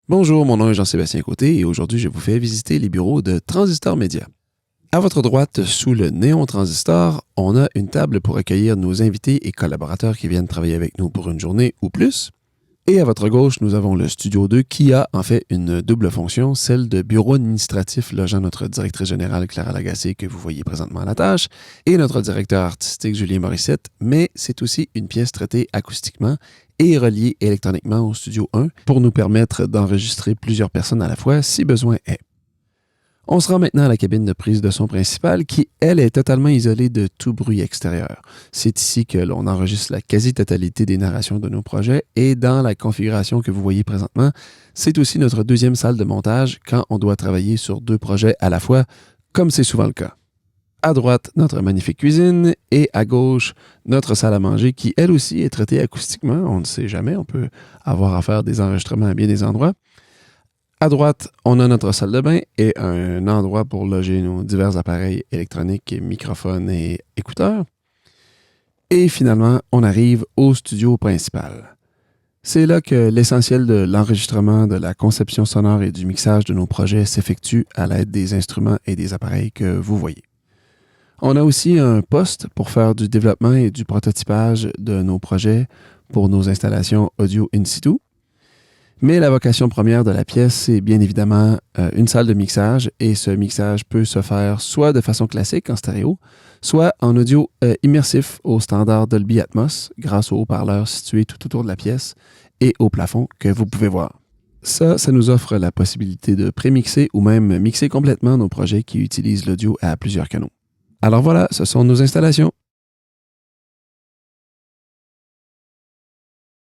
Bonjour, mon nom est Jean-Sébastien Côté et aujourd'hui je vous fais visiter les bureaux de Transistor Média. À votre droite, sous le néon Transistor, on a une table pour accueillir nos invités et collaborateurs qui viennent travailler avec nous pour une journée ou plus. Et à votre gauche, nous avons le Studio 2 qui a en fait une double fonction, celle de bureau administratif logeant notre directrice générale Clara Lagacé que vous voyez présentement à la tâche et notre directeur artistique Julien Morissette, mais c'est aussi une pièce traitée acoustiquement et reliée électroniquement au Studio 1 pour nous permettre d'enregistrer plusieurs personnes à la fois si besoin est. On se rend maintenant à la cabine de prise de son principale qui, elle, est totalement isolée de tout bruit extérieur. C'est ici que l'on enregistre la quasi-totalité des narrations de nos projets et dans la configuration que vous voyez présentement, c'est aussi notre deuxième salle de montage quand on doit travailler sur deux projets à la fois, comme c'est souvent le cas. À droite, notre magnifique cuisine et à gauche, notre salle à manger qui, elle aussi, est traitée acoustiquement. On ne sait jamais, on peut avoir à faire des enregistrements à bien des endroits. À droite, on a notre salle de bain et un endroit pour loger nos divers appareils électroniques, microphones et écouteurs. Et finalement, on arrive au studio principal. C'est là que l'essentiel de l'enregistrement, de la conception sonore et du mixage de nos projets s'effectue à l'aide des instruments et des appareils que vous voyez. On a aussi un poste pour faire du développement et du prototypage de nos projets pour nos installations audio in situ. Mais la vocation première de la pièce, c'est bien évidemment une salle de mixage et ce mixage peut se faire soit de façon classique en stéréo, soit en audio immersif au standard Dolby Atmos grâce aux haut-parleurs situés tout autour de la pièce et au plafond que vous pouvez voir. Ça nous offre la possibilité de prémixer ou même mixer complètement nos projets qui utilisent l'audio à plusieurs canaux. Alors voilà, ce sont nos installations.